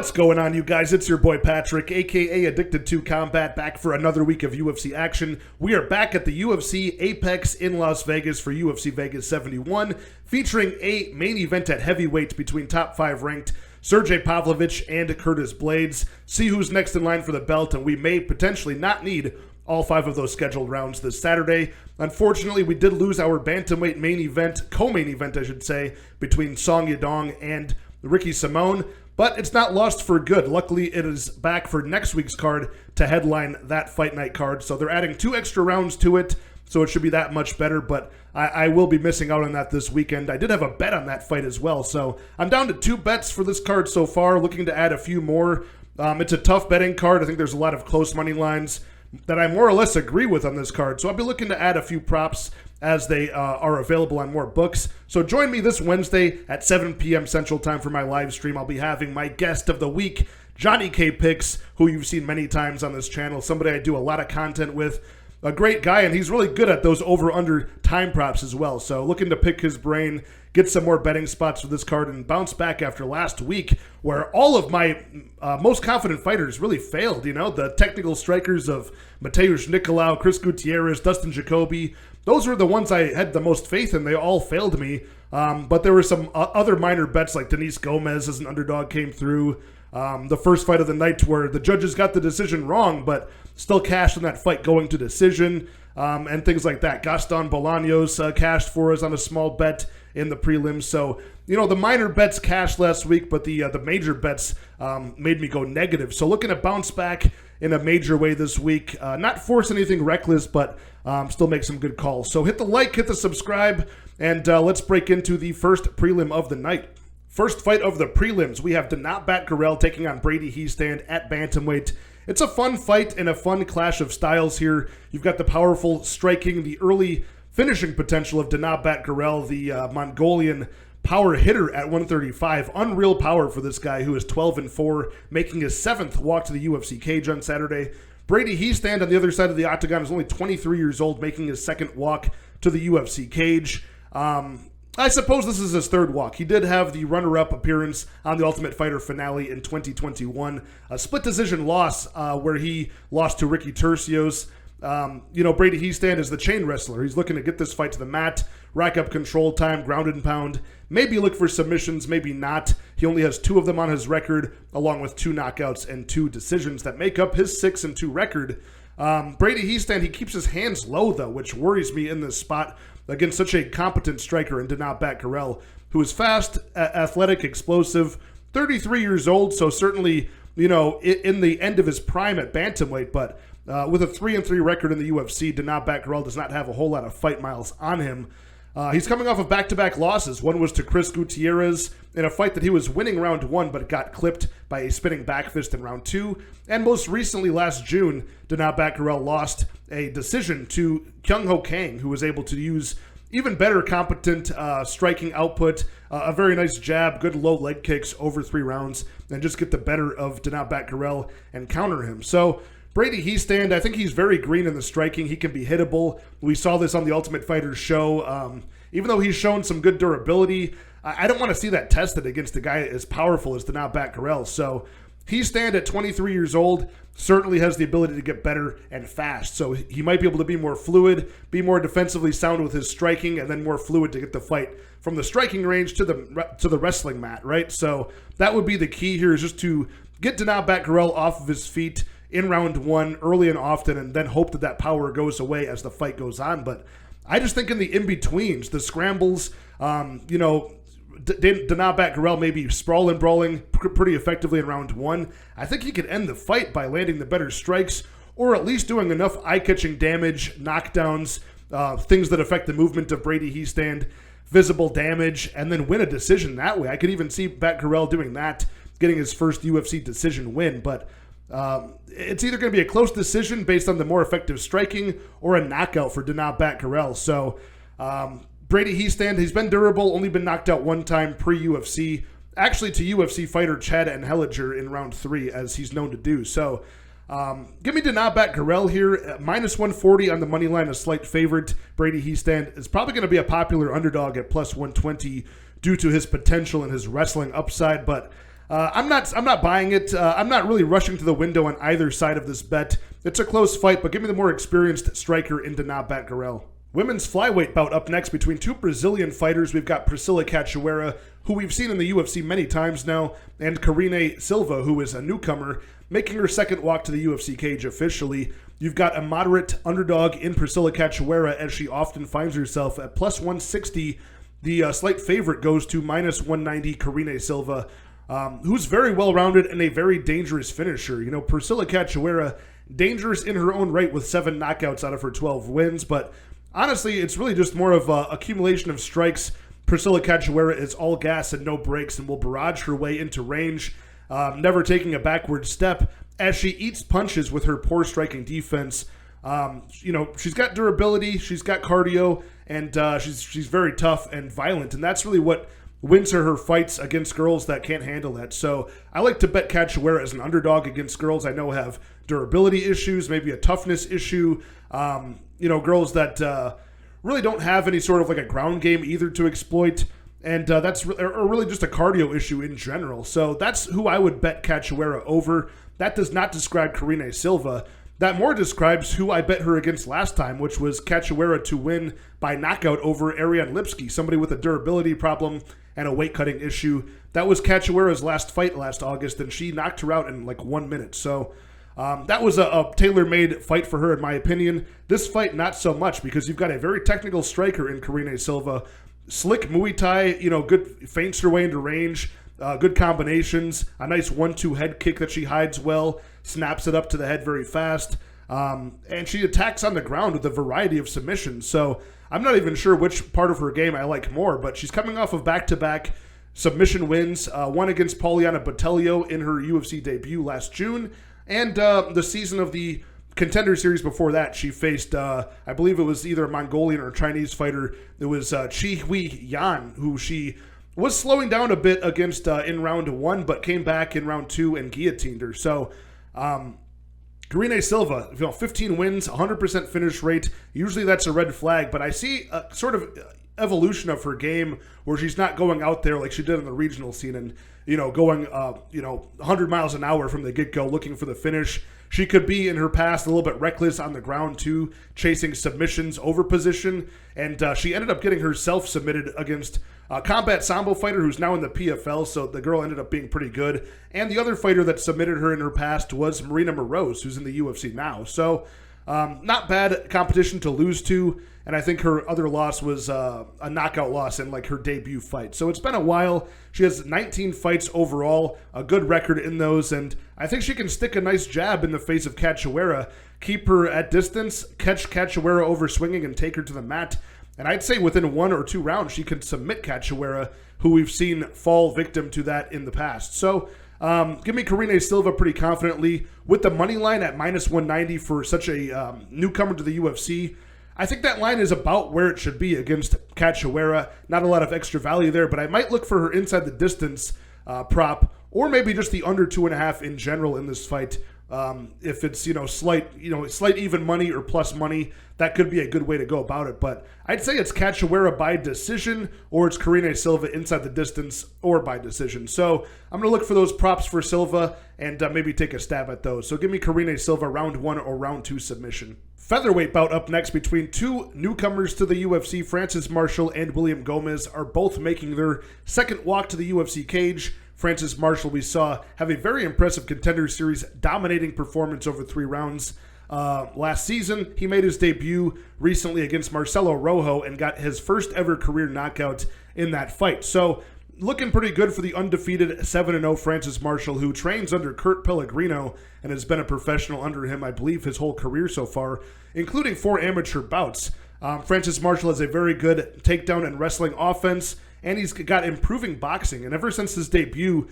What's going on, you guys? It's your boy Patrick, aka Addicted to Combat, back for another week of UFC action. We are back at the UFC Apex in Las Vegas for UFC Vegas 71, featuring a main event at heavyweight between top 5 ranked Sergey Pavlovich and Curtis Blaydes. See who's next in line for the belt, and we may potentially not need all 5 of those scheduled rounds this Saturday. Unfortunately, we did lose our bantamweight main event, co-main event I should say, between Song Yadong and Ricky Simone. But it's not lost for good. Luckily, it is back for next week's card to headline that fight night card. So they're adding 2 extra rounds to it, so it should be that much better. But I will be missing out on that this weekend. I did have a bet on that fight as well. So I'm down to 2 bets for this card so far, looking to add a few more. It's a tough betting card. I think there's a lot of close money lines that I more or less agree with on this card. So I'll be looking to add a few props as they are available on more books. So join me this Wednesday at 7 p.m. Central Time for my live stream. I'll be having my guest of the week, Johnny K. Picks, who you've seen many times on this channel, somebody I do a lot of content with. A great guy, and he's really good at those over-under time props as well. So looking to pick his brain, get some more betting spots for this card, and bounce back after last week where all of my most confident fighters really failed. You know, the technical strikers of Mateusz Nicolau, Chris Gutierrez, Dustin Jacoby, those were the ones I had the most faith in. They all failed me. But there were some other minor bets like Denise Gomez as an underdog came through. The first fight of the night where the judges got the decision wrong, but still cashed in that fight going to decision, and things like that. Gaston Bolaños cashed for us on a small bet in the prelims. So, you know, the minor bets cashed last week, but the major bets made me go negative. So looking to bounce back in a major way this week. Not force anything reckless, but still make some good calls. So hit the like, hit the subscribe, and let's break into the first prelim of the night. First fight of the prelims, we have Batgerel taking on Blaydes Hiestand at bantamweight. It's a fun fight and a fun clash of styles here. You've got the powerful striking, the early finishing potential of Batgerel, the Mongolian power hitter at 135. Unreal power for this guy who is 12-4, making his 7th walk to the UFC cage on Saturday. Blaydes Hiestand on the other side of the octagon is only 23 years old, making his 2nd walk to the UFC cage. I suppose this is his 3rd walk. He did have the runner-up appearance on the Ultimate Fighter finale in 2021. A split decision loss where he lost to Ricky Turcios. You know, Blaydes Hiestand is the chain wrestler. He's looking to get this fight to the mat, rack up control time, ground and pound, maybe look for submissions, maybe not. He only has 2 of them on his record, along with 2 knockouts and 2 decisions that make up his 6-2 record. Blaydes Hiestand, he keeps his hands low, though, which worries me in this spot against such a competent striker in Batgerel, who is fast, athletic, explosive, 33 years old, so certainly, you know, in the end of his prime at bantamweight, but with a 3-3 record in the UFC, Batgerel does not have a whole lot of fight miles on him. He's coming off of back-to-back losses. One was to Chris Gutierrez in a fight that he was winning round 1 but got clipped by a spinning back fist in round 2. And most recently, last June, Batgerel lost a decision to Kyung Ho Kang, who was able to use even better competent striking output, a very nice jab, good low leg kicks over 3 rounds, and just get the better of Batgerel and counter him. So Blaydes Hiestand, I think he's very green in the striking. He can be hittable. We saw this on the Ultimate Fighter show. Even though he's shown some good durability, I don't want to see that tested against a guy as powerful as Batgerel. So Hiestand at 23 years old certainly has the ability to get better and fast. So he might be able to be more fluid, be more defensively sound with his striking, and then more fluid to get the fight from the striking range to the wrestling mat, right? So that would be the key here, is just to get Batgerel off of his feet in round 1 early and often, and then hope that power goes away as the fight goes on. But I just think in the in-betweens, the scrambles, you know, Batgerel maybe sprawling, brawling pretty effectively in round 1. I think he could end the fight by landing the better strikes, or at least doing enough eye-catching damage, knockdowns, things that affect the movement of Blaydes Hiestand, visible damage, and then win a decision that way. I could even see Batgerel doing that, getting his first UFC decision win, but it's either going to be a close decision based on the more effective striking or a knockout for Batgerel. So Blaydes Hiestand, he's been durable, only been knocked out 1 time pre-UFC, actually to UFC fighter Chad Anheliger in round 3, as he's known to do. So give me Batgerel here, minus 140 on the money line, a slight favorite. Blaydes Hiestand is probably going to be a popular underdog at plus 120 due to his potential and his wrestling upside, but I'm not buying it. I'm not really rushing to the window on either side of this bet. It's a close fight, but give me the more experienced striker in Batgerel. Women's flyweight bout up next between two Brazilian fighters. We've got Priscila Cachoeira, who we've seen in the UFC many times now, and Karine Silva, who is a newcomer, making her second walk to the UFC cage officially. You've got a moderate underdog in Priscila Cachoeira, as she often finds herself at plus 160. The slight favorite goes to minus 190 Karine Silva, who's very well-rounded and a very dangerous finisher. You know, Priscila Cachoeira, dangerous in her own right with 7 knockouts out of her 12 wins, but honestly, it's really just more of an accumulation of strikes. Priscila Cachoeira is all gas and no brakes and will barrage her way into range, never taking a backward step as she eats punches with her poor striking defense. You know, she's got durability, she's got cardio, and she's very tough and violent, and that's really what wins her fights against girls that can't handle that. So I like to bet Cachoeira as an underdog against girls I know have durability issues, maybe a toughness issue, you know, girls that really don't have any sort of like a ground game either to exploit, and that's really just a cardio issue in general. So that's who I would bet Cachoeira over. That does not describe Karine Silva. That more describes who I bet her against last time, which was Cachoeira to win by knockout over Ariane Lipski, somebody with a durability problem and a weight-cutting issue. That was Cachoeira's last fight last August, and she knocked her out in like 1 minute. So that was a tailor-made fight for her, in my opinion. This fight, not so much, because you've got a very technical striker in Karine Silva. Slick Muay Thai, you know, good feints her way into range, good combinations, a nice 1-2 head kick that she hides well, snaps it up to the head very fast, and she attacks on the ground with a variety of submissions. So I'm not even sure which part of her game I like more, but she's coming off of back-to-back submission wins, one against Poliana Botelho in her UFC debut last June, and the season of the Contender Series before that, she faced, I believe it was either a Mongolian or a Chinese fighter. It was Chi Hui Yan, who she was slowing down a bit against in round 1, but came back in round 2 and guillotined her. So, Karine Silva, 15 wins, 100% finish rate. Usually that's a red flag, but I see a sort of evolution of her game where she's not going out there like she did in the regional scene and, you know, going, 100 miles an hour from the get-go looking for the finish. She could be, in her past, a little bit reckless on the ground, too, chasing submissions over position, and she ended up getting herself submitted against a combat sambo fighter who's now in the PFL, so the girl ended up being pretty good. And the other fighter that submitted her in her past was Marina Moroz, who's in the UFC now. So, not bad competition to lose to, and I think her other loss was a knockout loss in like her debut fight. So it's been a while. She has 19 fights overall, a good record in those, and I think she can stick a nice jab in the face of Cachoeira, keep her at distance, catch Cachoeira over swinging, and take her to the mat. And I'd say within 1 or 2 rounds, she could submit Cachoeira, who we've seen fall victim to that in the past. So give me Karine Silva pretty confidently with the money line at minus 190 for such a newcomer to the UFC. I think that line is about where it should be against Cachoeira. Not a lot of extra value there, but I might look for her inside the distance prop, or maybe just the under 2.5 in general in this fight. If it's slight even money or plus money, that could be a good way to go about it. But I'd say it's Cachoeira by decision, or it's Karine Silva inside the distance or by decision. So I'm going to look for those props for Silva and maybe take a stab at those. So give me Karine Silva round 1 or round 2 submission. Featherweight bout up next between two newcomers to the UFC. Francis Marshall and William Gomis are both making their second walk to the UFC cage. Francis Marshall, we saw, have a very impressive Contender Series dominating performance over 3 rounds last season. He made his debut recently against Marcelo Rojo and got his first ever career knockout in that fight. So looking pretty good for the undefeated 7-0 Francis Marshall, who trains under Kurt Pellegrino and has been a professional under him, I believe, his whole career so far, including 4 amateur bouts. Francis Marshall has a very good takedown and wrestling offense, and he's got improving boxing. And ever since his debut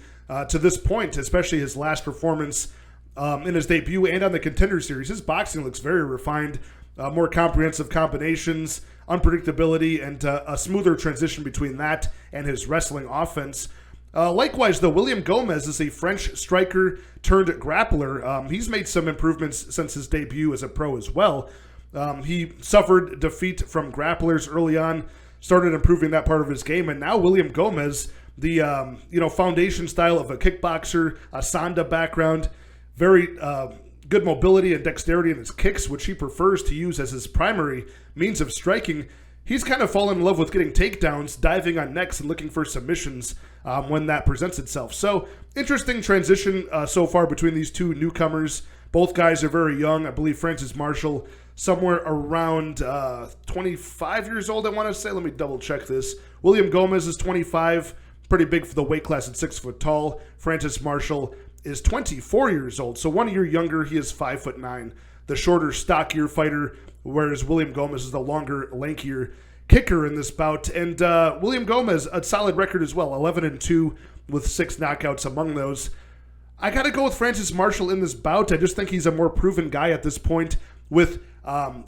to this point, especially his last performance in his debut and on the Contender Series, his boxing looks very refined, more comprehensive combinations, unpredictability, and a smoother transition between that and his wrestling offense. Likewise, though, William Gomis is a French striker turned grappler. He's made some improvements since his debut as a pro as well. He suffered defeat from grapplers early on, started improving that part of his game, and now William Gomis the foundation style of a kickboxer, a Sanda background, very good mobility and dexterity in his kicks, which he prefers to use as his primary means of striking. He's kind of fallen in love with getting takedowns, diving on necks, and looking for submissions when that presents itself. So, interesting transition so far between these two newcomers. Both guys are very young. I believe Francis Marshall somewhere around 25 years old, I want to say. Let me double check this. William Gomis is 25, pretty big for the weight class at 6 foot tall. Francis Marshall is 24 years old, so 1 year younger. He is 5'9", the shorter, stockier fighter, whereas William Gomis is the longer, lankier kicker in this bout. And William Gomis, a solid record as well, 11-2 with 6 knockouts among those. I got to go with Francis Marshall in this bout. I just think he's a more proven guy at this point with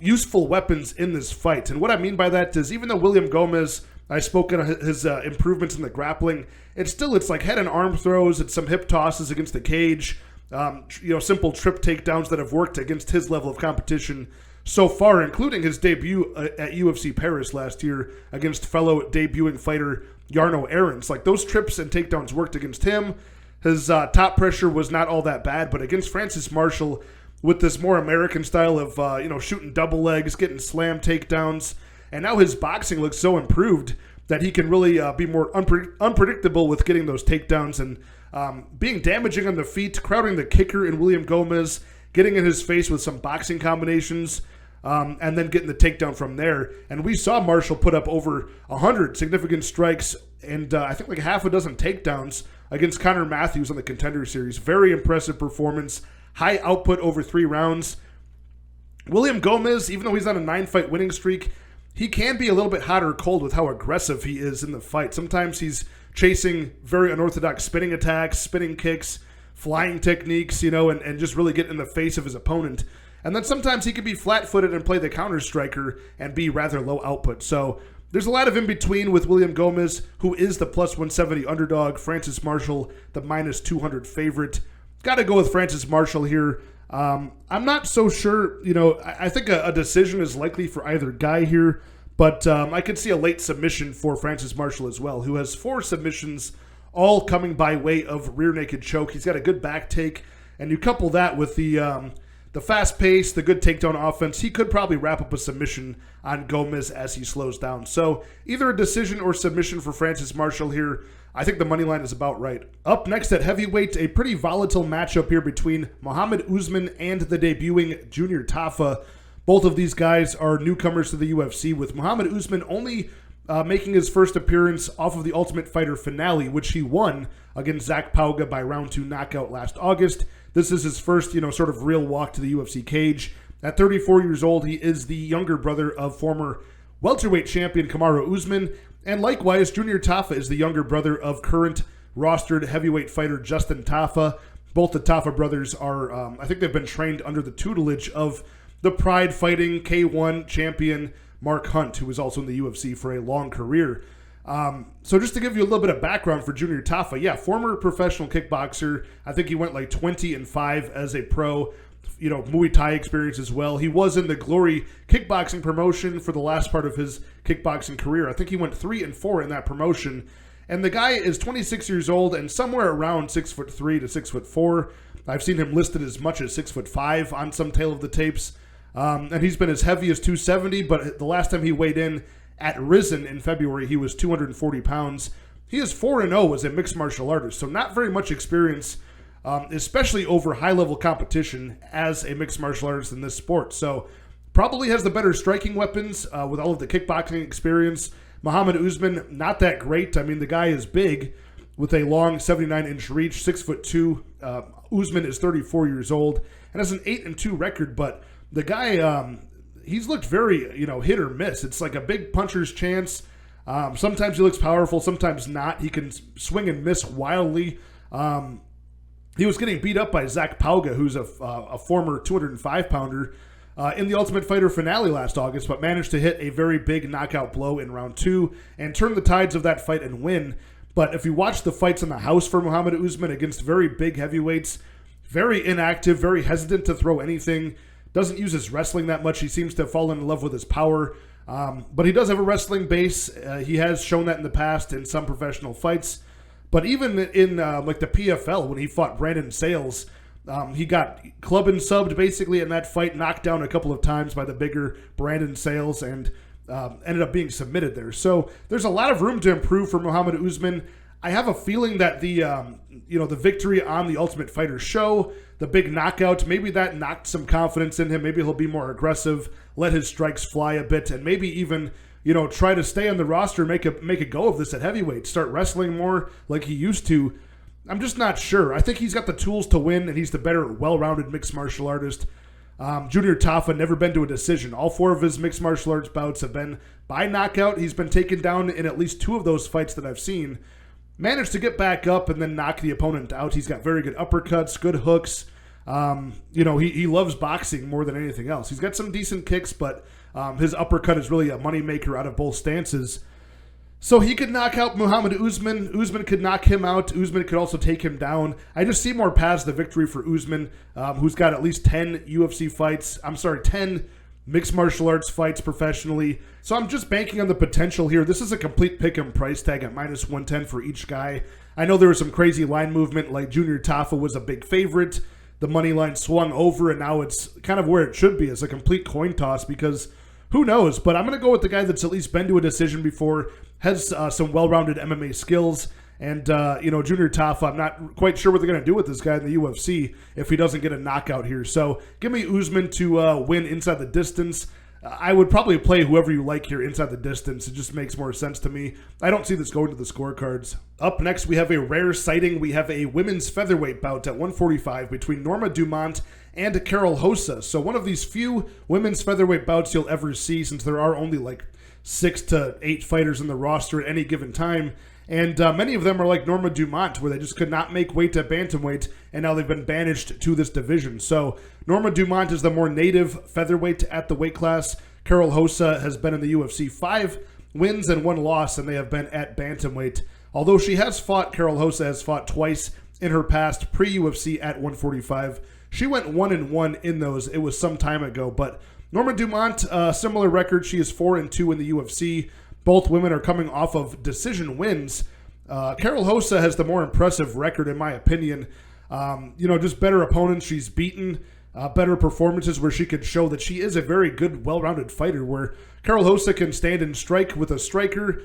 useful weapons in this fight. And what I mean by that is, even though William Gomis, I spoke on his improvements in the grappling, it's like head and arm throws, it's some hip tosses against the cage, simple trip takedowns that have worked against his level of competition so far, including his debut at UFC Paris last year against fellow debuting fighter Jarno Ahrens. Like, those trips and takedowns worked against him. His top pressure was not all that bad, but against Francis Marshall, with this more American style of shooting double legs, getting slam takedowns, and now his boxing looks so improved that he can really be more unpredictable with getting those takedowns and being damaging on the feet, crowding the kicker in William Gomis, getting in his face with some boxing combinations, and then getting the takedown from there. And we saw Marshall put up over 100 significant strikes and I think like half a dozen takedowns against Connor Matthews on the Contender Series. Very impressive performance. High output over 3 rounds. William Gomis, even though he's on a 9-fight winning streak, he can be a little bit hot or cold with how aggressive he is in the fight. Sometimes he's chasing very unorthodox spinning attacks, spinning kicks, flying techniques, and just really get in the face of his opponent. And then sometimes he can be flat-footed and play the counter striker and be rather low output. So there's a lot of in-between with William Gomis, who is the plus 170 underdog. Francis Marshall, the minus 200 favorite. Got to go with Francis Marshall here. I'm not so sure, I think a decision is likely for either guy here, but I could see a late submission for Francis Marshall as well, who has 4 submissions, all coming by way of rear naked choke. He's got a good back take, and you couple that with the fast pace, the good takedown offense, he could probably wrap up a submission on Gomis as he slows down. So either a decision or submission for Francis Marshall here. I think the money line is about right. Up next at heavyweight, a pretty volatile matchup here between Muhammad Usman and the debuting Junior Tafa. Both of these guys are newcomers to the UFC, with Muhammad Usman only making his first appearance off of the Ultimate Fighter finale, which he won against Zach Pauga by round 2 knockout last August. This is his first, sort of real walk to the UFC cage. At 34 years old, he is the younger brother of former welterweight champion Kamaru Usman. And likewise, Junior Tafa is the younger brother of current rostered heavyweight fighter Justin Tafa. Both the Tafa brothers are, I think they've been trained under the tutelage of the Pride Fighting K1 champion Mark Hunt, who was also in the UFC for a long career. So just to give you a little bit of background for Junior Tafa, former professional kickboxer. I think he went like 20-5 as a pro. Muay Thai experience as well. He was in the Glory kickboxing promotion for the last part of his kickboxing career. I think he went 3-4 in that promotion. And the guy is 26 years old and somewhere around 6'3" to 6'4". I've seen him listed as much as 6'5" on some tail of the tapes. And he's been as heavy as 270, but the last time he weighed in at Risen in February, he was 240 pounds. He is 4-0 as a mixed martial artist, so not very much experience, especially over high-level competition as a mixed martial artist in this sport. So probably has the better striking weapons with all of the kickboxing experience. Muhammad Usman, not that great. I mean, the guy is big with a long 79-inch reach, 6'2". Usman is 34 years old and has an 8-2 record, but the guy, he's looked very, hit or miss. It's like a big puncher's chance. Sometimes he looks powerful, sometimes not. He can swing and miss wildly. He was getting beat up by Zach Pauga, who's a former 205-pounder, in the Ultimate Fighter finale last August, but managed to hit a very big knockout blow in round 2 and turn the tides of that fight and win. But if you watch the fights in the house for Muhammad Usman against very big heavyweights, very inactive, very hesitant to throw anything, doesn't use his wrestling that much. He seems to have fallen in love with his power. But he does have a wrestling base. He has shown that in the past in some professional fights. But even in like the PFL, when he fought Brandon Sales, he got club and subbed basically in that fight, knocked down a couple of times by the bigger Brandon Sales, and ended up being submitted there. So there's a lot of room to improve for Muhammad Usman. I have a feeling that the victory on the Ultimate Fighter show, the big knockout, maybe that knocked some confidence in him. Maybe he'll be more aggressive, let his strikes fly a bit, and maybe even try to stay on the roster, make a go of this at heavyweight, start wrestling more like he used to. I'm just not sure. I think he's got the tools to win, and he's the better, well-rounded mixed martial artist. Junior Tafa never been to a decision. All 4 of his mixed martial arts bouts have been by knockout. He's been taken down in at least 2 of those fights that I've seen. Managed to get back up and then knock the opponent out. He's got very good uppercuts, good hooks. He loves boxing more than anything else. He's got some decent kicks, but his uppercut is really a moneymaker out of both stances. So he could knock out Muhammad Usman. Usman could knock him out. Usman could also take him down. I just see more paths to victory for Usman, who's got at least 10 UFC fights. 10 mixed martial arts fights professionally. So I'm just banking on the potential here. This is a complete pick-em price tag at minus 110 for each guy. I know there was some crazy line movement, like Junior Tafa was a big favorite. The money line swung over, and now it's kind of where it should be. It's a complete coin toss because who knows? But I'm going to go with the guy that's at least been to a decision before, has some well-rounded MMA skills. And, Junior Tafa, I'm not quite sure what they're going to do with this guy in the UFC if he doesn't get a knockout here. So give me Usman to win inside the distance. I would probably play whoever you like here inside the distance. It just makes more sense to me. I don't see this going to the scorecards. Up next, we have a rare sighting. We have a women's featherweight bout at 145 between Norma Dumont and Carol Rosa. So one of these few women's featherweight bouts you'll ever see, since there are only like 6 to 8 fighters in the roster at any given time. And many of them are like Norma Dumont, where they just could not make weight at bantamweight, and now they've been banished to this division. So Norma Dumont is the more native featherweight at the weight class. Carol Rosa has been in the UFC 5 wins and 1 loss, and they have been at bantamweight. Although Carol Rosa has fought twice in her past pre-UFC at 145. She went 1-1 in those. It was some time ago, but Norma Dumont, similar record. She is 4-2 in the UFC. Both women are coming off of decision wins. Carol Rosa has the more impressive record, in my opinion. Just better opponents she's beaten, better performances where she could show that she is a very good, well-rounded fighter, where Carol Rosa can stand and strike with a striker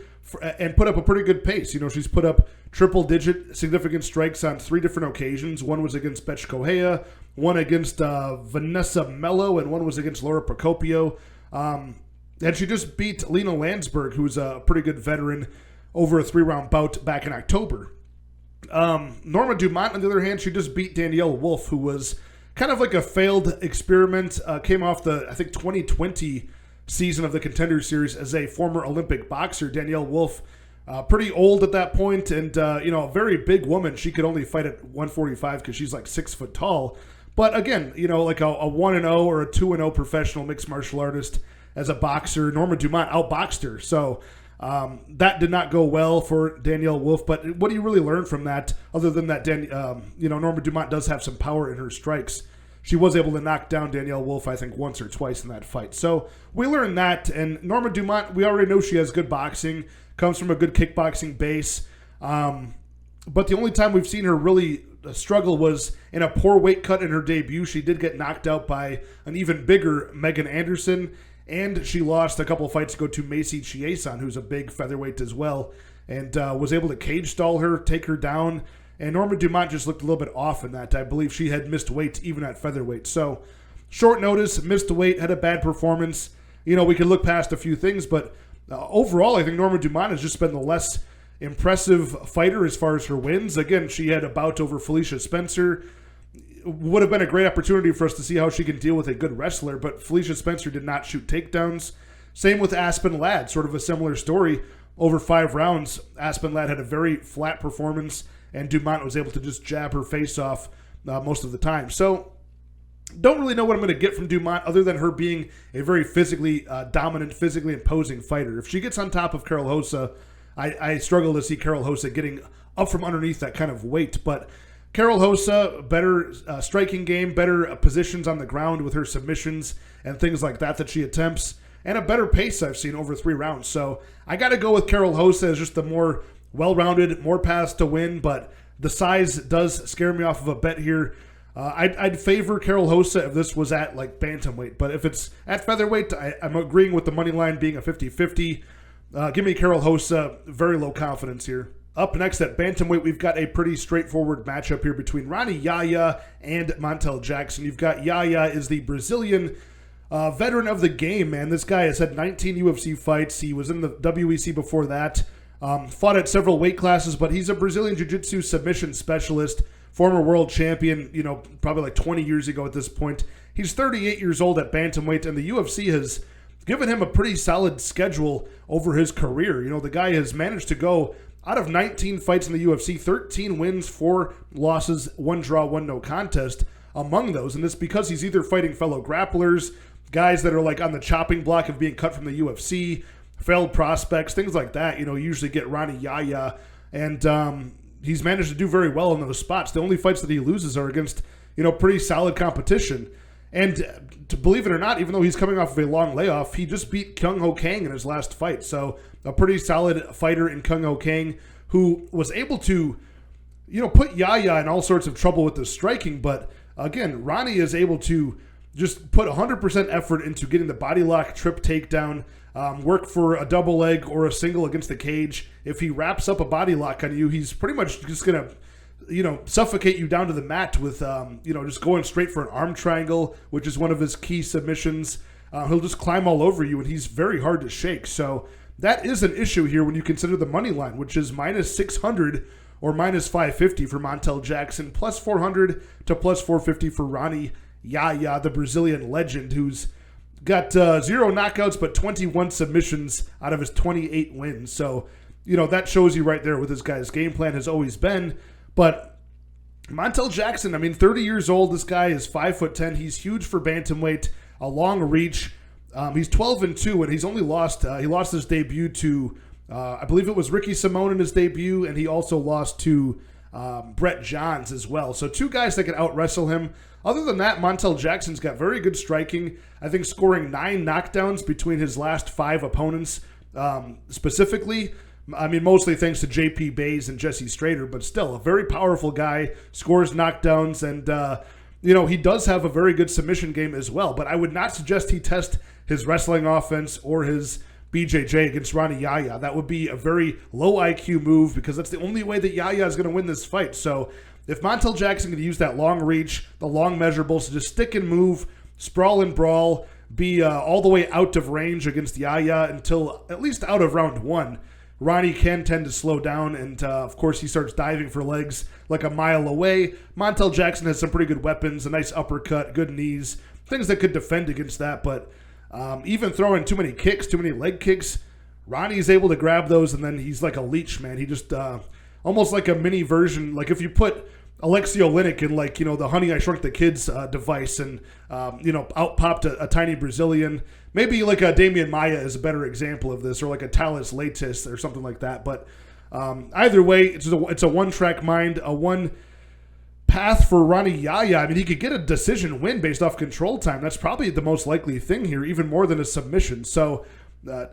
and put up a pretty good pace. She's put up triple-digit significant strikes on 3 different occasions. One was against Cachoeira, one against Vanessa Mello, and one was against Laura Procopio. And she just beat Lena Landsberg, who's a pretty good veteran, over a 3-round bout back in October. Norma Dumont, on the other hand, she just beat Danielle Wolf, who was kind of like a failed experiment. Came off the, 2020 season of the Contender Series as a former Olympic boxer. Danielle Wolf, pretty old at that point, and a very big woman. She could only fight at 145 because she's like 6 foot tall. But again, like a 1-0 or a 2-0 professional mixed martial artist. As a boxer, Norma Dumont outboxed her. So that did not go well for Danielle Wolf. But what do you really learn from that, other than that Norma Dumont does have some power in her strikes? She was able to knock down Danielle Wolf, I think, once or twice in that fight. So we learned that. And Norma Dumont, we already know she has good boxing, comes from a good kickboxing base. But the only time we've seen her really struggle was in a poor weight cut in her debut. She did get knocked out by an even bigger Megan Anderson. And she lost a couple of fights ago to Macy Chiasson, who's a big featherweight as well, and was able to cage stall her, take her down. And Norma Dumont just looked a little bit off in that. I believe she had missed weight even at featherweight. So short notice, missed weight, had a bad performance. We could look past a few things, but overall, I think Norma Dumont has just been the less impressive fighter as far as her wins. Again, she had a bout over Felicia Spencer. Would have been a great opportunity for us to see how she can deal with a good wrestler, but Felicia Spencer did not shoot takedowns. Same with Aspen Ladd, sort of a similar story. Over 5 rounds, Aspen Ladd had a very flat performance, and Dumont was able to just jab her face off most of the time. So, don't really know what I'm going to get from Dumont other than her being a very physically dominant, physically imposing fighter. If she gets on top of Carol Rosa, I struggle to see Carol Rosa getting up from underneath that kind of weight, but Carol Rosa, better striking game, better positions on the ground with her submissions and things like that she attempts, and a better pace I've seen over 3 rounds. So I got to go with Carol Rosa as just the more well-rounded, more paths to win, but the size does scare me off of a bet here. I'd favor Karol Rosa if this was at like bantamweight, but if it's at featherweight, I'm agreeing with the money line being a 50-50. Give me Karol Rosa, very low confidence here. Up next at bantamweight, we've got a pretty straightforward matchup here between Rani Yahya and Montel Jackson. You've got Yahya is the Brazilian veteran of the game, man. This guy has had 19 UFC fights. He was in the WEC before that. Fought at several weight classes, but he's a Brazilian Jiu-Jitsu submission specialist, former world champion, probably like 20 years ago at this point. He's 38 years old at bantamweight, and the UFC has given him a pretty solid schedule over his career. The guy has managed to go out of 19 fights in the UFC, 13 wins, 4 losses, 1 draw, 1 no contest among those. And it's because he's either fighting fellow grapplers, guys that are like on the chopping block of being cut from the UFC, failed prospects, things like that. You usually get Rani Yahya, and he's managed to do very well in those spots. The only fights that he loses are against, pretty solid competition. And to believe it or not, even though he's coming off of a long layoff, he just beat Kyung Ho Kang in his last fight. So a pretty solid fighter in Kyung Ho Kang who was able to, put Yahya in all sorts of trouble with the striking. But again, Rani is able to just put 100% effort into getting the body lock, trip takedown, work for a double leg or a single against the cage. If he wraps up a body lock on you, he's pretty much just going to suffocate you down to the mat with, just going straight for an arm triangle, which is one of his key submissions. He'll just climb all over you, and he's very hard to shake. So that is an issue here when you consider the money line, which is minus 600 or minus 550 for Montel Jackson, plus 400 to plus 450 for Rani Yahya, the Brazilian legend, who's got 0 knockouts but 21 submissions out of his 28 wins. So, that shows you right there what this guy's game plan has always been. But Montel Jackson, 30 years old. This guy is 5'10". He's huge for bantamweight, a long reach. He's 12-2, and he's only lost. He lost his debut to, I believe it was Ricky Simone in his debut, and he also lost to Brett Johns as well. So 2 guys that can out-wrestle him. Other than that, Montel Jackson's got very good striking. I think scoring 9 knockdowns between his last 5 opponents specifically. Mostly thanks to J.P. Bays and Jesse Strader, but still a very powerful guy, scores knockdowns, and, he does have a very good submission game as well. But I would not suggest he test his wrestling offense or his BJJ against Rani Yahya. That would be a very low IQ move because that's the only way that Yahya is going to win this fight. So if Montel Jackson can use that long reach, the long measurables to just stick and move, sprawl and brawl, be all the way out of range against Yahya until at least out of round 1, Ronnie can tend to slow down, and of course he starts diving for legs like a mile away. Montel Jackson has some pretty good weapons, a nice uppercut, good knees, things that could defend against that, but even throwing too many kicks, too many leg kicks, Ronnie's able to grab those, and then he's like a leech, man. He just, almost like a mini version, like if you put Alexei Oleinik in the Honey I Shrunk the Kids device and, out popped a tiny Brazilian. Maybe like a Damian Maia is a better example of this, or like a Talis Latis or something like that. But either way, it's a one-track mind, a one path for Rani Yahya. He could get a decision win based off control time. That's probably the most likely thing here, even more than a submission. So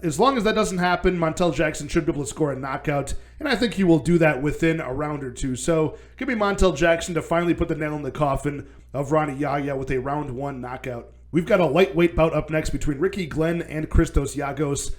as long as that doesn't happen, Montel Jackson should be able to score a knockout, and I think he will do that within a round or two. So give me Montel Jackson to finally put the nail in the coffin of Rani Yahya with a round 1 knockout. We've got a lightweight bout up next between Ricky Glenn and Christos Giagos.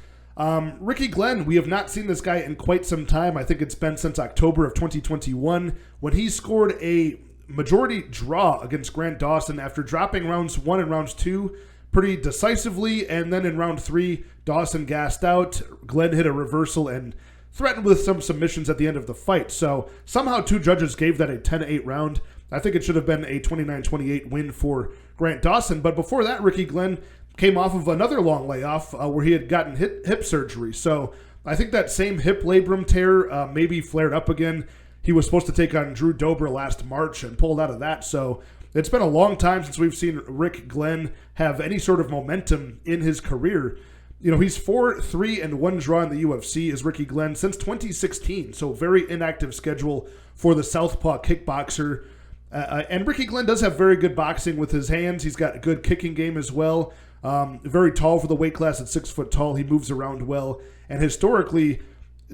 Ricky Glenn, we have not seen this guy in quite some time. I think it's been since October of 2021 when he scored a majority draw against Grant Dawson after dropping rounds 1 and rounds 2 pretty decisively, and then in round 3, Dawson gassed out. Glenn hit a reversal and threatened with some submissions at the end of the fight. So somehow 2 judges gave that a 10-8 round. I think it should have been a 29-28 win for Grant Dawson. But before that, Ricky Glenn came off of another long layoff where he had gotten hip surgery. So I think that same hip labrum tear maybe flared up again. He was supposed to take on Drew Dober last March and pulled out of that. So it's been a long time since we've seen Rick Glenn have any sort of momentum in his career. He's 4-3-1 draw in the UFC is Ricky Glenn since 2016. So very inactive schedule for the southpaw kickboxer. And Ricky Glenn does have very good boxing with his hands. He's got a good kicking game as well. Very tall for the weight class at 6 foot tall. He moves around well. And historically,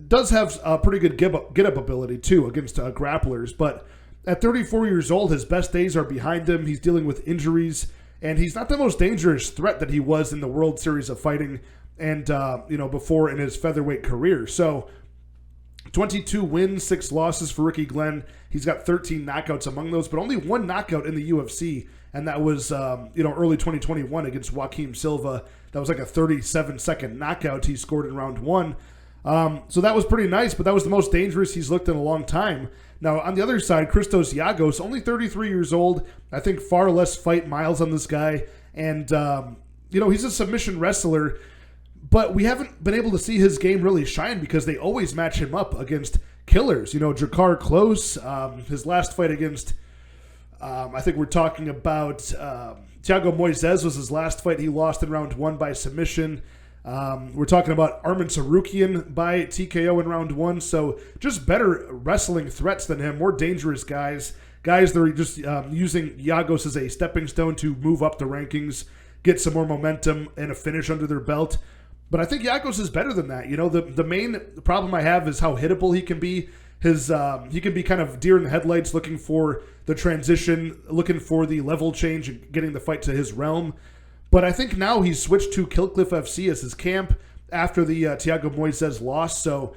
does have a pretty good get-up ability, too, against grapplers. But at 34 years old, his best days are behind him. He's dealing with injuries, and he's not the most dangerous threat that he was in the World Series of Fighting and, before in his featherweight career. So 22 wins, 6 losses for Ricky Glenn. He's got 13 knockouts among those, but only 1 knockout in the UFC, and that was, early 2021 against Joaquim Silva. That was like a 37-second knockout he scored in round 1. So that was pretty nice, but that was the most dangerous he's looked in a long time. Now, on the other side, Christos Giagos, only 33 years old. I think far less fight miles on this guy. And, he's a submission wrestler, but we haven't been able to see his game really shine because they always match him up against killers. Drakkar Klose, his last fight against, I think we're talking about Thiago Moises was his last fight. He lost in round 1 by submission. We're talking about Arman Tsarukyan by TKO in round 1. So just better wrestling threats than him, more dangerous guys that are just using Giagos as a stepping stone to move up the rankings, get some more momentum and a finish under their belt. But I think Giagos is better than that. The main problem I have is how hittable he can be. He can be kind of deer in the headlights, looking for the transition, looking for the level change and getting the fight to his realm. But I think now he's switched to Killcliff FC as his camp after the Thiago Moises loss. So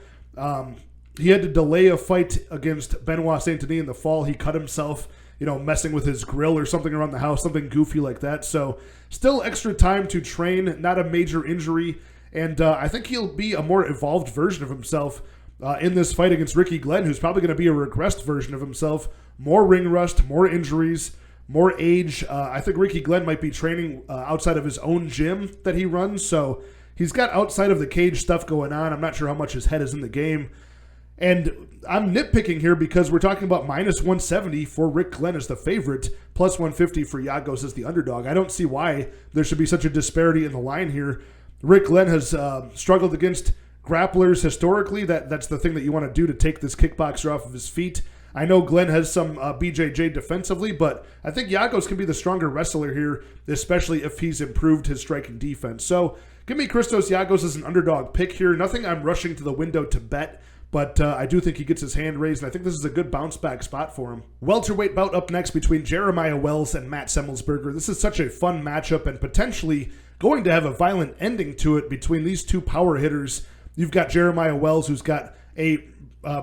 he had to delay a fight against Benoit Saint-Denis in the fall. He cut himself, messing with his grill or something around the house, something goofy like that. So still extra time to train, not a major injury. And I think he'll be a more evolved version of himself in this fight against Ricky Glenn, who's probably going to be a regressed version of himself. More ring rust, more injuries, more age. I think Ricky Glenn might be training outside of his own gym that he runs. So he's got outside of the cage stuff going on. I'm not sure how much his head is in the game. And I'm nitpicking here because we're talking about minus 170 for Rick Glenn as the favorite, plus 150 for Giagos as the underdog. I don't see why there should be such a disparity in the line here. Rick Glenn has struggled against grapplers historically. That's the thing that you want to do to take this kickboxer off of his feet. I know Glenn has some BJJ defensively, but I think Giagos can be the stronger wrestler here, especially if he's improved his striking defense. So give me Christos Giagos as an underdog pick here. Nothing I'm rushing to the window to bet, but I do think he gets his hand raised, and I think this is a good bounce-back spot for him. Welterweight bout up next between Jeremiah Wells and Matt Semelsberger. This is such a fun matchup and potentially going to have a violent ending to it between these two power hitters. You've got Jeremiah Wells, who's got a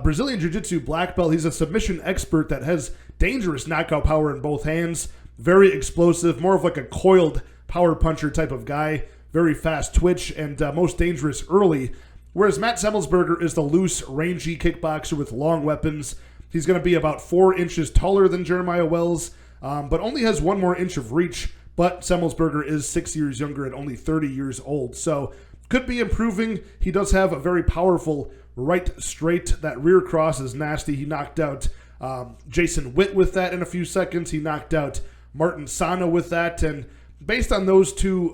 Brazilian Jiu-Jitsu black belt. He's a submission expert that has dangerous knockout power in both hands. Very explosive, more of like a coiled power puncher type of guy. Very fast twitch and most dangerous early. Whereas Matt Semelsberger is the loose, rangy kickboxer with long weapons. He's going to be about 4 inches taller than Jeremiah Wells, but only has 1 more inch of reach. But Semelsberger is 6 years younger and only 30 years old. So could be improving. He does have a very powerful right straight. That rear cross is nasty. He knocked out Jason Witt with that in a few seconds. He knocked out Martin Sana with that. And based on those two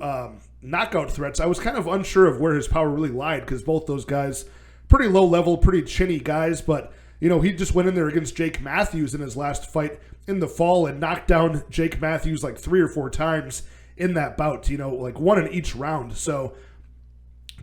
knockout threats, I was kind of unsure of where his power really lied because both those guys, pretty low level, pretty chinny guys. But, he just went in there against Jake Matthews in his last fight in the fall and knocked down Jake Matthews like 3 or 4 times in that bout, like 1 in each round. So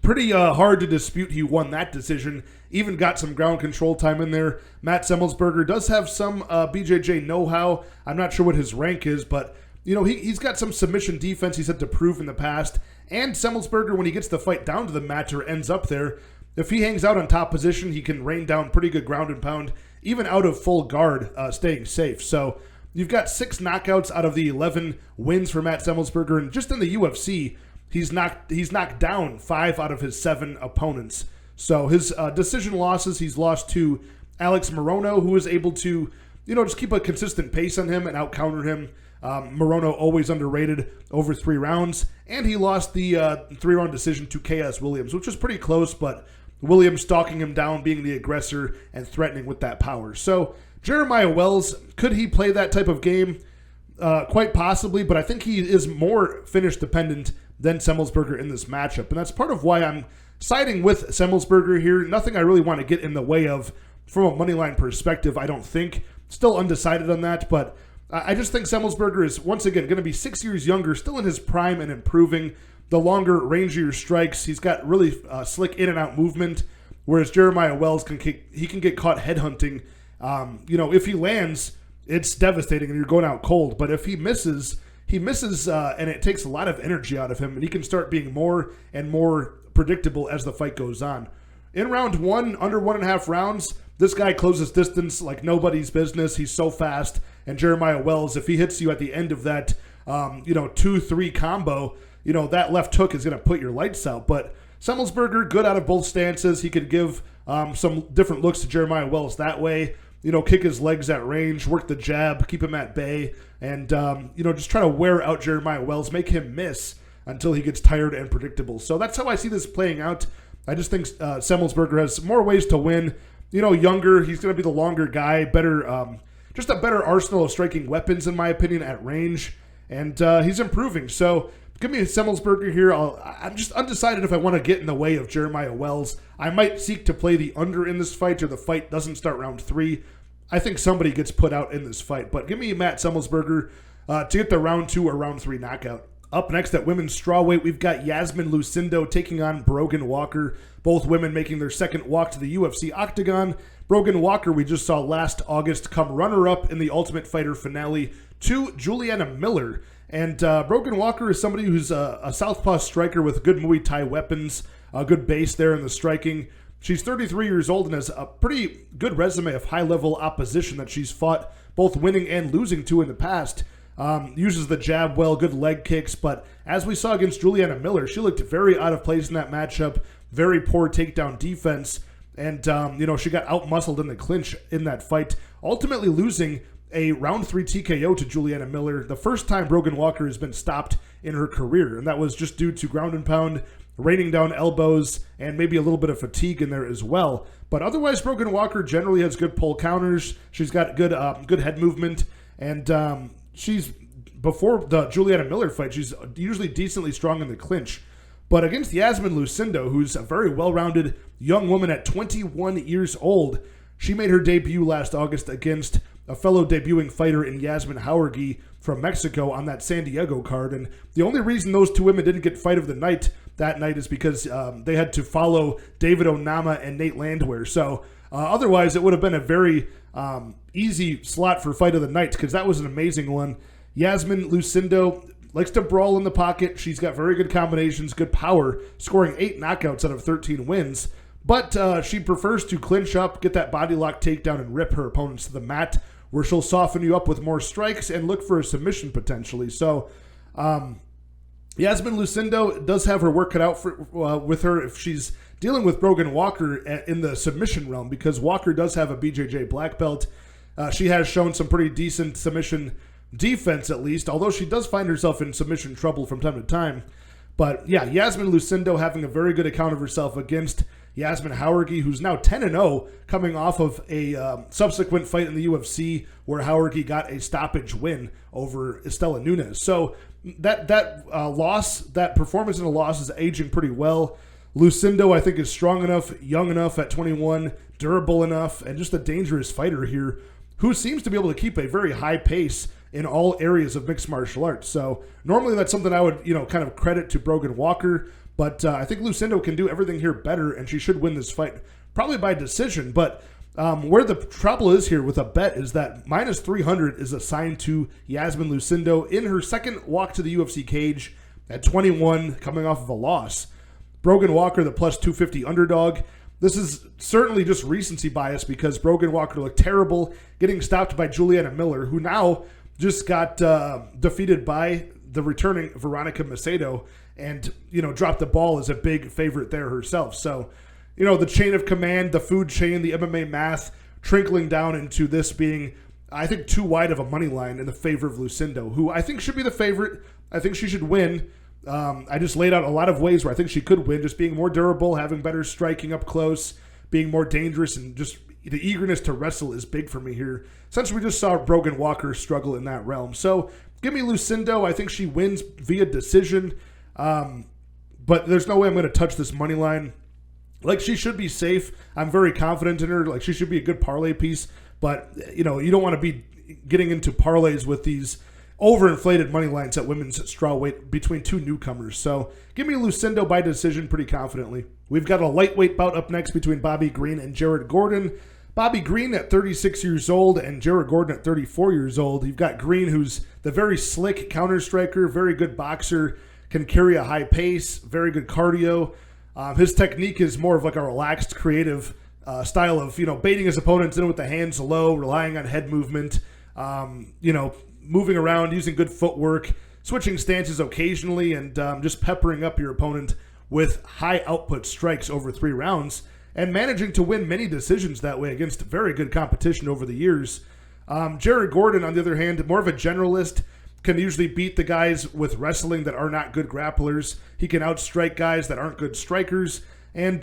pretty hard to dispute he won that decision. Even got some ground control time in there. Matt Semelsberger does have some BJJ know-how. I'm not sure what his rank is, but he's got some submission defense he's had to prove in the past. And Semelsberger, when he gets the fight down to the mat or ends up there, if he hangs out on top position, he can rain down pretty good ground and pound, even out of full guard, staying safe. So you've got 6 knockouts out of the 11 wins for Matt Semelsberger, and just in the UFC, he's knocked down 5 out of his 7 opponents. So his decision losses, he's lost to Alex Morono, who was able to, just keep a consistent pace on him and out-counter him. Morono always underrated over 3 rounds. And he lost the 3-round decision to K.S. Williams, which was pretty close, but Williams stalking him down, being the aggressor, and threatening with that power. So Jeremiah Wells, could he play that type of game? Quite possibly, but I think he is more finish dependent than Semelsberger in this matchup. And that's part of why I'm siding with Semelsberger here. Nothing I really want to get in the way of from a moneyline perspective, I don't think. Still undecided on that, but I just think Semelsberger is, once again, going to be 6 years younger, still in his prime and improving. The longer, rangier strikes. He's got really slick in and out movement. whereas Jeremiah Wells can get caught headhunting. If he lands, it's devastating and you're going out cold. But if he misses, and it takes a lot of energy out of him, and he can start being more and more predictable as the fight goes on. In round 1, under 1.5 rounds, this guy closes distance like nobody's business. He's so fast. And Jeremiah Wells, if he hits you at the end of that, 2-3 combo, that left hook is going to put your lights out. But Semelsberger, good out of both stances. He could give some different looks to Jeremiah Wells that way. Kick his legs at range, work the jab, keep him at bay, and, just try to wear out Jeremiah Wells, make him miss until he gets tired and predictable. So that's how I see this playing out. I just think Semelsberger has more ways to win. Younger, he's going to be the longer guy, better, just a better arsenal of striking weapons, in my opinion, at range, and he's improving. So give me a Semelsberger here. I'm just undecided if I want to get in the way of Jeremiah Wells. I might seek to play the under in this fight, or the fight doesn't start round 3. I think somebody gets put out in this fight, but give me Matt Semelsberger to get the round 2 or round 3 knockout. Up next at women's strawweight, we've got Yasmin Lucindo taking on Brogan Walker. Both women making their second walk to the UFC octagon. Brogan Walker, we just saw last August, come runner-up in the Ultimate Fighter finale to Juliana Miller. And Brogan Walker is somebody who's a southpaw striker with good Muay Thai weapons, a good base there in the striking. She's 33 years old and has a pretty good resume of high-level opposition that she's fought, both winning and losing to in the past. Uses the jab well, good leg kicks, but as we saw against Juliana Miller, she looked very out of place in that matchup, very poor takedown defense, and she got out-muscled in the clinch in that fight, ultimately losing a round 3 TKO to Juliana Miller, the first time Brogan Walker has been stopped in her career, and that was just due to ground and pound, raining down elbows, and maybe a little bit of fatigue in there as well. But otherwise, Brogan Walker generally has good pull counters. She's got good head movement, and she's, before the Juliana Miller fight, she's usually decently strong in the clinch. But against Yasmin Lucindo, who's a very well-rounded young woman at 21 years old, she made her debut last August against a fellow debuting fighter in Yasmin Jauregui from Mexico on that San Diego card. And the only reason those two women didn't get fight of the night that night is because they had to follow David Onama and Nate Landwehr. So otherwise, it would have been a very easy slot for fight of the night, because that was an amazing one. Yasmin Lucindo likes to brawl in the pocket. She's got very good combinations, good power, scoring 8 knockouts out of 13 wins. But she prefers to clinch up, get that body lock takedown, and rip her opponents to the mat, where she'll soften you up with more strikes and look for a submission potentially. So Yasmin Lucindo does have her work cut out with her if she's dealing with Brogan Walker in the submission realm, because Walker does have a BJJ black belt. She has shown some pretty decent submission defense, at least, although she does find herself in submission trouble from time to time. But yeah, Yasmin Lucindo having a very good account of herself against Yasmin Jauregui, who's now 10-0, coming off of a subsequent fight in the UFC where Jauregui got a stoppage win over Estela Nunes. So that loss, that performance in a loss, is aging pretty well. Lucindo, I think, is strong enough, young enough at 21, durable enough, and just a dangerous fighter here, who seems to be able to keep a very high pace in all areas of mixed martial arts. So normally that's something I would, kind of credit to Brogan Walker, but I think Lucindo can do everything here better, and she should win this fight, probably by decision. But where the trouble is here with a bet is that minus 300 is assigned to Yasmin Lucindo in her second walk to the UFC cage at 21, coming off of a loss. Brogan Walker, the plus 250 underdog. This is certainly just recency bias, because Brogan Walker looked terrible, getting stopped by Juliana Miller, who now just got defeated by the returning Veronica Macedo, and, dropped the ball as a big favorite there herself. So, the chain of command, the food chain, the MMA math, trickling down into this being, I think, too wide of a money line in the favor of Lucindo, who I think should be the favorite. I think she should win. I just laid out a lot of ways where I think she could win, just being more durable, having better striking up close, being more dangerous, and just the eagerness to wrestle is big for me here, since we just saw Brogan Walker struggle in that realm. So give me Lucindo. I think she wins via decision, but there's no way I'm going to touch this money line. Like, she should be safe. I'm very confident in her. Like, she should be a good parlay piece, but, you don't want to be getting into parlays with these overinflated money lines at women's strawweight between two newcomers. So give me Lucindo by decision pretty confidently. We've got a lightweight bout up next between Bobby Green and Jared Gordon. Bobby Green at 36 years old and Jared Gordon at 34 years old. You've got Green, who's the very slick counter striker, very good boxer, can carry a high pace, very good cardio. His technique is more of like a relaxed, creative style of, baiting his opponents in with the hands low, relying on head movement, moving around, using good footwork, switching stances occasionally, and just peppering up your opponent with high output strikes over 3 rounds, and managing to win many decisions that way against very good competition over the years. Jared Gordon, on the other hand, more of a generalist, can usually beat the guys with wrestling that are not good grapplers. He can outstrike guys that aren't good strikers, and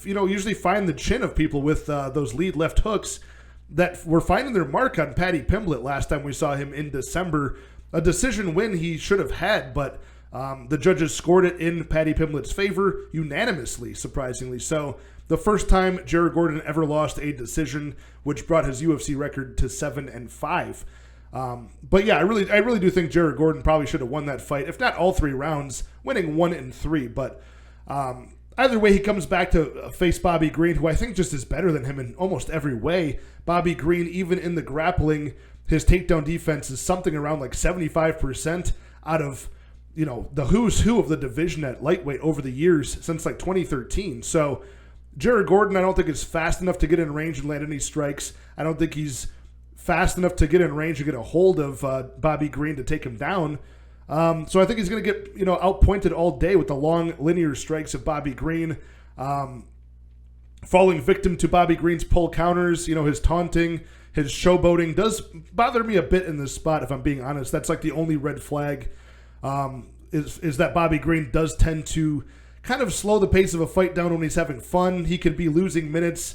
usually find the chin of people with those lead left hooks that were finding their mark on Paddy Pimblett last time we saw him in December. A decision win he should have had, but the judges scored it in Paddy Pimblett's favor unanimously, surprisingly so. The first time Jared Gordon ever lost a decision, which brought his UFC record to 7-5. But yeah, I really do think Jared Gordon probably should have won that fight, if not all 3 rounds, winning 1 and 3. But either way, he comes back to face Bobby Green, who I think just is better than him in almost every way. Bobby Green, even in the grappling, his takedown defense is something around like 75% out of the who's who of the division at lightweight over the years since like 2013. So Jared Gordon, I don't think is fast enough to get in range and land any strikes. I don't think he's fast enough to get in range and get a hold of Bobby Green to take him down. So I think he's going to get outpointed all day with the long linear strikes of Bobby Green. Falling victim to Bobby Green's pull counters, his taunting, his showboating does bother me a bit in this spot, if I'm being honest. That's like the only red flag, is that Bobby Green does tend to kind of slow the pace of a fight down when he's having fun. He could be losing minutes,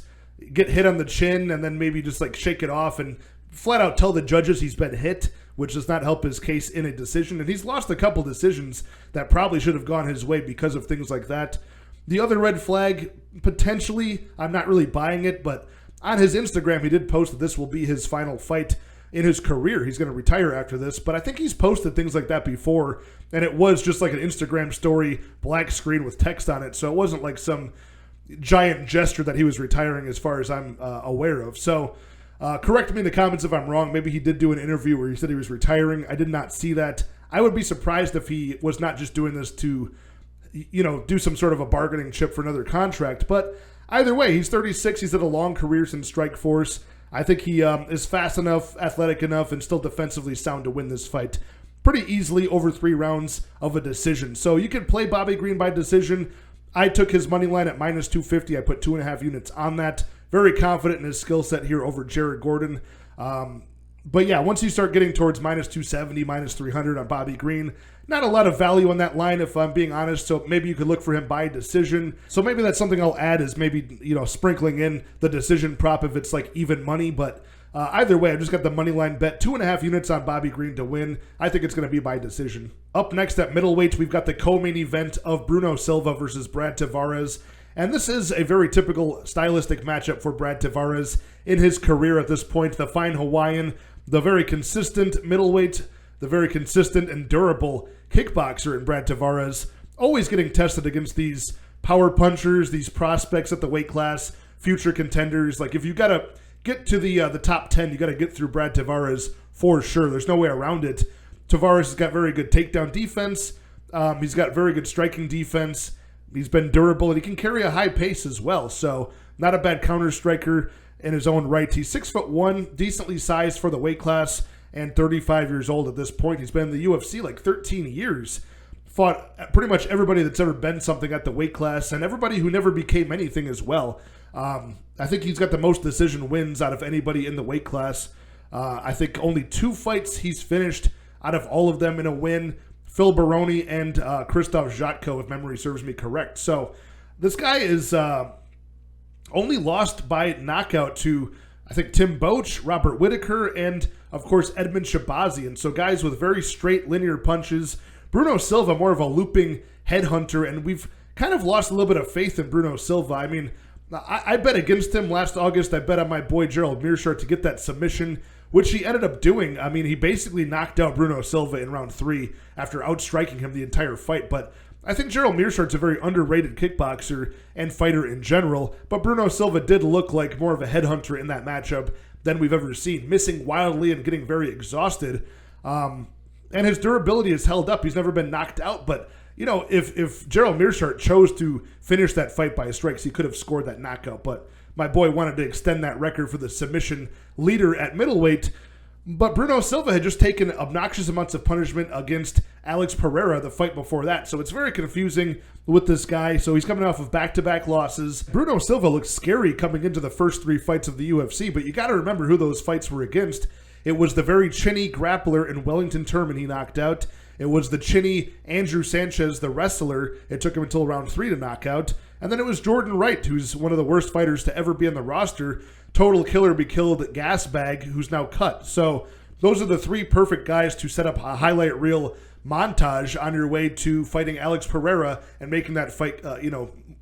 get hit on the chin, and then maybe just like shake it off and flat out tell the judges he's been hit, which does not help his case in a decision. And he's lost a couple decisions that probably should have gone his way because of things like that. The other red flag, potentially, I'm not really buying it, but on his Instagram, he did post that this will be his final fight in his career. He's going to retire after this, but I think he's posted things like that before, and it was just like an Instagram story, black screen with text on it, so it wasn't like some giant gesture that he was retiring as far as I'm aware of. So correct me in the comments if I'm wrong. Maybe he did do an interview where he said he was retiring. I did not see that. I would be surprised if he was not just doing this to do some sort of a bargaining chip for another contract, but either way, he's 36. He's had a long career since Strikeforce. I think he is fast enough, athletic enough, and still defensively sound to win this fight pretty easily over 3 rounds of a decision. So you can play Bobby Green by decision. I took his money line at minus 250. I put 2.5 units on that. Very confident in his skill set here over Jared Gordon. But yeah, once you start getting towards minus 270, minus 300 on Bobby Green, not a lot of value on that line, if I'm being honest. So maybe you could look for him by decision. So maybe that's something I'll add, is maybe, sprinkling in the decision prop if it's like even money. But either way, I just got the money line bet, 2.5 units on Bobby Green to win. I think it's going to be by decision. Up next at middleweight, we've got the co-main event of Bruno Silva versus Brad Tavares. And this is a very typical stylistic matchup for Brad Tavares in his career at this point. The fine Hawaiian, the very consistent middleweight, the very consistent and durable kickboxer in Brad Tavares, always getting tested against these power punchers, these prospects at the weight class, future contenders. Like, if you got to get to the top 10, you got to get through Brad Tavares for sure. There's no way around it. Tavares has got very good takedown defense. He's got very good striking defense. He's been durable, and he can carry a high pace as well. So not a bad counter striker in his own right. He's 6'1", decently sized for the weight class, and 35 years old at this point. He's been in the UFC like 13 years. Fought pretty much everybody that's ever been something at the weight class, and everybody who never became anything as well. I think he's got the most decision wins out of anybody in the weight class. I think only 2 fights he's finished out of all of them in a win. Phil Baroni and Krzysztof Jotko, if memory serves me correct. So this guy is only lost by knockout to, I think, Tim Boach, Robert Whittaker, and, of course, Edmund Shabazi. And so guys with very straight linear punches. Bruno Silva, more of a looping headhunter, and we've kind of lost a little bit of faith in Bruno Silva. I mean, I bet against him last August. I bet on my boy Gerald Mearshart to get that submission, which he ended up doing. I mean, he basically knocked out Bruno Silva in round 3 after outstriking him the entire fight. But I think Gerald Meerschaert's a very underrated kickboxer and fighter in general, but Bruno Silva did look like more of a headhunter in that matchup than we've ever seen, missing wildly and getting very exhausted. And his durability is held up. He's never been knocked out, but if Gerald Meerschaert chose to finish that fight by strikes, he could have scored that knockout, but my boy wanted to extend that record for the submission leader at middleweight. But Bruno Silva had just taken obnoxious amounts of punishment against Alex Pereira the fight before that. So it's very confusing with this guy. So he's coming off of back-to-back losses. Bruno Silva looks scary coming into the first 3 fights of the UFC, but you got to remember who those fights were against. It was the very chinny grappler in Wellington Turman he knocked out. It was the chinny Andrew Sanchez, the wrestler. It took him until round 3 to knock out. And then it was Jordan Wright, who's one of the worst fighters to ever be on the roster. Total killer be killed gas bag, who's now cut. So those are the 3 perfect guys to set up a highlight reel montage on your way to fighting Alex Pereira and making that fight,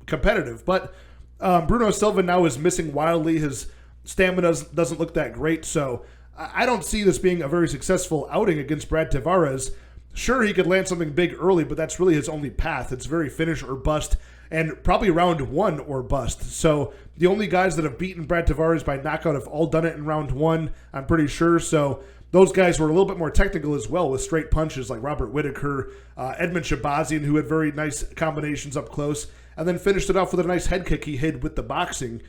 competitive. But Bruno Silva now is missing wildly. His stamina doesn't look that great. So I don't see this being a very successful outing against Brad Tavares. Sure, he could land something big early, but that's really his only path. It's very finish or bust, and probably round 1 or bust. So the only guys that have beaten Brad Tavares by knockout have all done it in round 1, I'm pretty sure. So those guys were a little bit more technical as well with straight punches like Robert Whittaker, Edmund Shabazian, who had very nice combinations up close, and then finished it off with a nice head kick he hid with the boxing.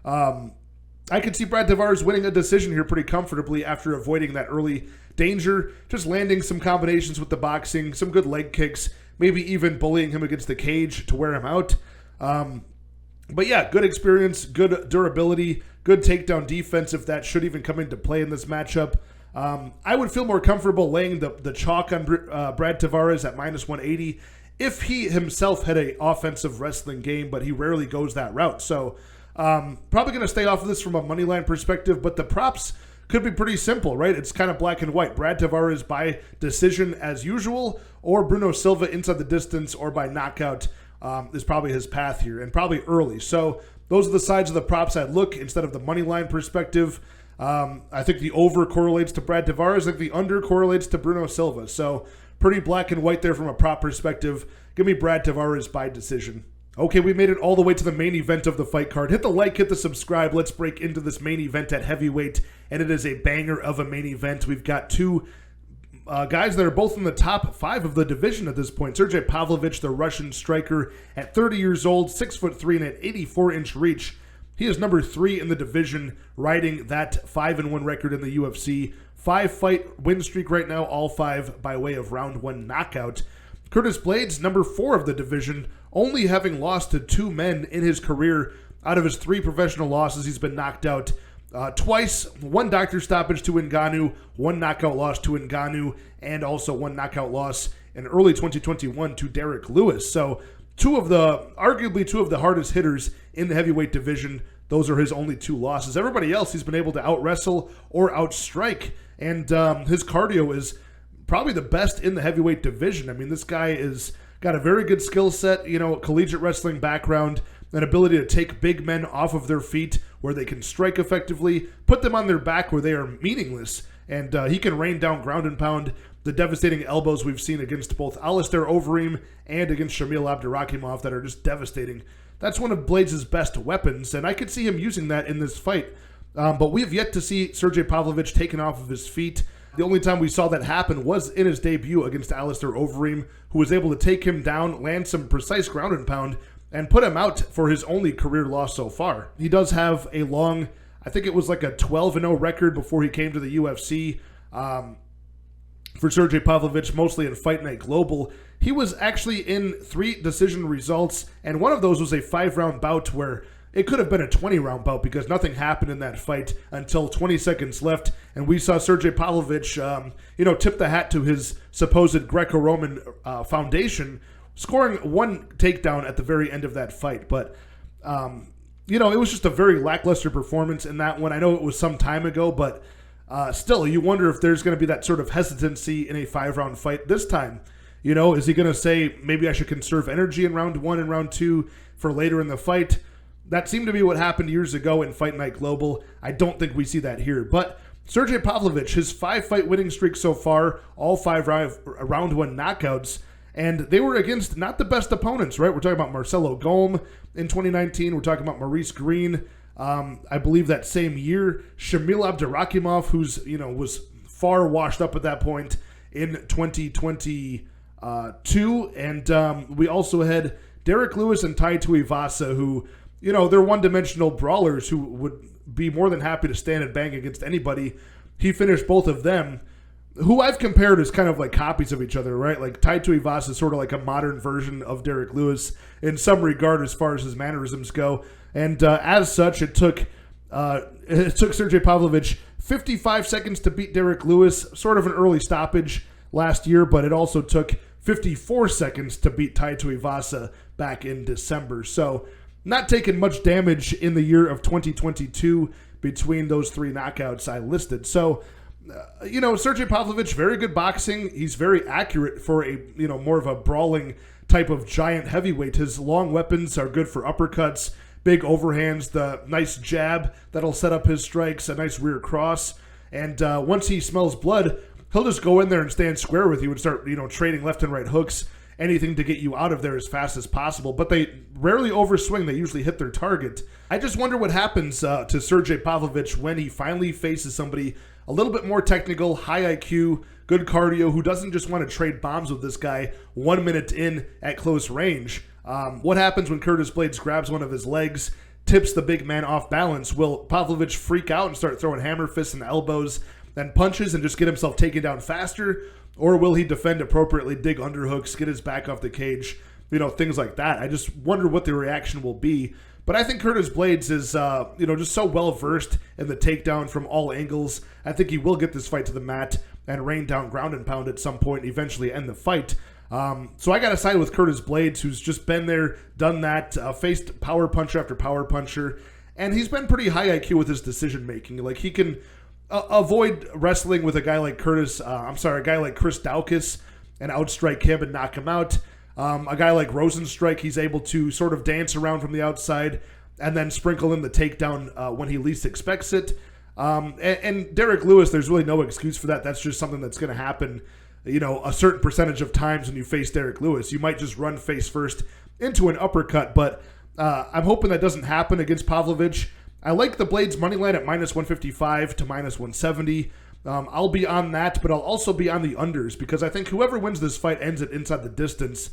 I could see Brad Tavares winning a decision here pretty comfortably after avoiding that early danger, just landing some combinations with the boxing, some good leg kicks, maybe even bullying him against the cage to wear him out. But yeah, good experience, good durability, good takedown defense if that should even come into play in this matchup. I would feel more comfortable laying the chalk on Brad Tavares at -180 if he himself had an offensive wrestling game, but he rarely goes that route. So probably going to stay off of this from a moneyline perspective, but the props could be pretty simple, right? It's kind of black and white. Brad Tavares by decision as usual, or Bruno Silva inside the distance or by knockout is probably his path here, and probably early. So those are the sides of the props I'd look instead of the moneyline perspective. I think the over correlates to Brad Tavares. I think the under correlates to Bruno Silva. So pretty black and white there from a prop perspective. Give me Brad Tavares by decision. Okay, we made it all the way to the main event of the fight card. Hit the like, hit the subscribe. Let's break into this main event at heavyweight, and it is a banger of a main event. We've got 2 guys that are both in the top 5 of the division at this point. Sergey Pavlovich, the Russian striker, at 30 years old, 6'3", and an 84-inch reach. He is number 3 in the division, riding that 5-1 record in the UFC. 5-fight win streak right now, all 5 by way of round 1 knockout. Curtis Blaydes, number 4 of the division, only having lost to 2 men in his career. Out of his 3 professional losses, he's been knocked out twice. 1 doctor stoppage to Ngannou, 1 knockout loss to Ngannou, and also 1 knockout loss in early 2021 to Derek Lewis. So arguably two of the hardest hitters in the heavyweight division. Those are his only 2 losses. Everybody else he's been able to out-wrestle or outstrike, and his cardio is probably the best in the heavyweight division. I mean, this guy is got a very good skill set, collegiate wrestling background, an ability to take big men off of their feet where they can strike effectively, put them on their back where they are meaningless, and he can rain down ground and pound. The devastating elbows we've seen against both Alistair Overeem and against Shamil Abdurakhimov that are just devastating. That's one of Blaydes' best weapons, and I could see him using that in this fight. But we have yet to see Sergey Pavlovich taken off of his feet. The only time we saw that happen was in his debut against Alistair Overeem, who was able to take him down, land some precise ground and pound, and put him out for his only career loss so far. He does have a long, I think it was like a 12-0 record before he came to the UFC. For Sergey Pavlovich, mostly in Fight Night Global. He was actually in 3 decision results, and one of those was a 5-round bout where it could have been a 20-round bout because nothing happened in that fight until 20 seconds left, and we saw Sergey Pavlovich, tip the hat to his supposed Greco-Roman foundation, scoring 1 takedown at the very end of that fight. But, it was just a very lackluster performance in that one. I know it was some time ago, but still, you wonder if there's going to be that sort of hesitancy in a 5-round fight this time. Is he going to say, maybe I should conserve energy in round 1 and round 2 for later in the fight? That seemed to be what happened years ago in Fight Night Global. I don't think we see that here. But Sergey Pavlovich, his 5-fight winning streak so far, all 5 round 1 knockouts, And they were against not the best opponents, right? We're talking about Marcelo Golm in 2019. We're talking about Maurice Green, I believe that same year. Shamil Abdurakhimov, who's, was far washed up at that point in 2022. And we also had Derek Lewis and Tai Tuivasa, who, they're one-dimensional brawlers who would be more than happy to stand and bang against anybody. He finished both of them, who I've compared as kind of like copies of each other, right? Like Tai Tuivasa is sort of like a modern version of Derek Lewis in some regard as far as his mannerisms go. And as such, it took Sergey Pavlovich 55 seconds to beat Derek Lewis, sort of an early stoppage last year, but it also took 54 seconds to beat Tai Tuivasa back in December. So not taking much damage in the year of 2022 between those three knockouts I listed. So, Sergey Pavlovich, very good boxing. He's very accurate for a, more of a brawling type of giant heavyweight. His long weapons are good for uppercuts, big overhands, the nice jab that'll set up his strikes, a nice rear cross. And once he smells blood, he'll just go in there and stand square with you and start, trading left and right hooks, anything to get you out of there as fast as possible. But they rarely overswing. They usually hit their target. I just wonder what happens to Sergey Pavlovich when he finally faces somebody a little bit more technical, high IQ, good cardio, who doesn't just want to trade bombs with this guy 1 minute in at close range. What happens when Curtis Blaydes grabs one of his legs, tips the big man off balance? Will Pavlovich freak out and start throwing hammer fists and elbows and punches and just get himself taken down faster? Or will he defend appropriately, dig underhooks, get his back off the cage, things like that? I just wonder what the reaction will be. But I think Curtis Blaydes is, just so well-versed in the takedown from all angles. I think he will get this fight to the mat and rain down ground and pound at some point and eventually end the fight. So I got to side with Curtis Blaydes, who's just been there, done that, faced power puncher after power puncher. And he's been pretty high IQ with his decision-making. Like, he can avoid wrestling with a guy like Chris Daukaus and outstrike him and knock him out. A guy like Rosenstrike, he's able to sort of dance around from the outside and then sprinkle in the takedown when he least expects it. And Derek Lewis, there's really no excuse for that. That's just something that's going to happen, a certain percentage of times when you face Derek Lewis. You might just run face first into an uppercut, but I'm hoping that doesn't happen against Pavlovich. I like the Blaydes money line at minus 155 to minus 170. I'll be on that, but I'll also be on the unders because I think whoever wins this fight ends it inside the distance.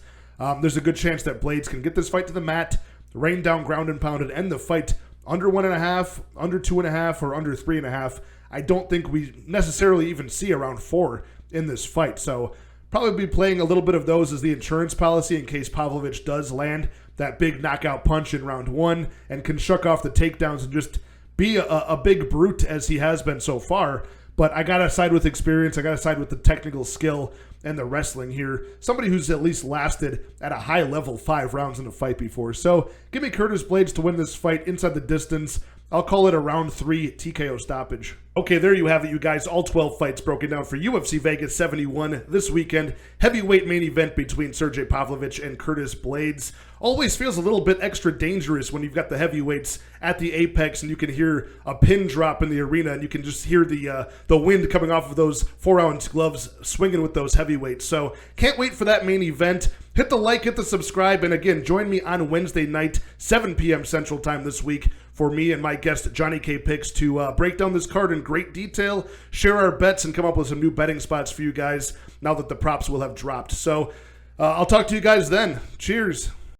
There's a good chance that Blaydes can get this fight to the mat, rain down ground and pound, and end the fight under 1.5, under 2.5, or under 3.5. I don't think we necessarily even see around 4 in this fight. So probably be playing a little bit of those as the insurance policy in case Pavlovich does land that big knockout punch in round 1 and can shuck off the takedowns and just be a big brute as he has been so far. But I got to side with experience. I got to side with the technical skill and the wrestling here. Somebody who's at least lasted at a high level 5 rounds in a fight before. So give me Curtis Blaydes to win this fight inside the distance. I'll call it a round 3 TKO stoppage. Okay, there you have it, you guys. All 12 fights broken down for UFC Vegas 71 this weekend. Heavyweight main event between Sergey Pavlovich and Curtis Blaydes. Always feels a little bit extra dangerous when you've got the heavyweights at the apex and you can hear a pin drop in the arena and you can just hear the wind coming off of those 4-ounce gloves swinging with those heavyweights. So can't wait for that main event. Hit the like, hit the subscribe, and again, join me on Wednesday night, 7 p.m. Central Time this week for me and my guest, Johnny K. Picks, to break down this card in great detail, share our bets, and come up with some new betting spots for you guys now that the props will have dropped. So I'll talk to you guys then. Cheers.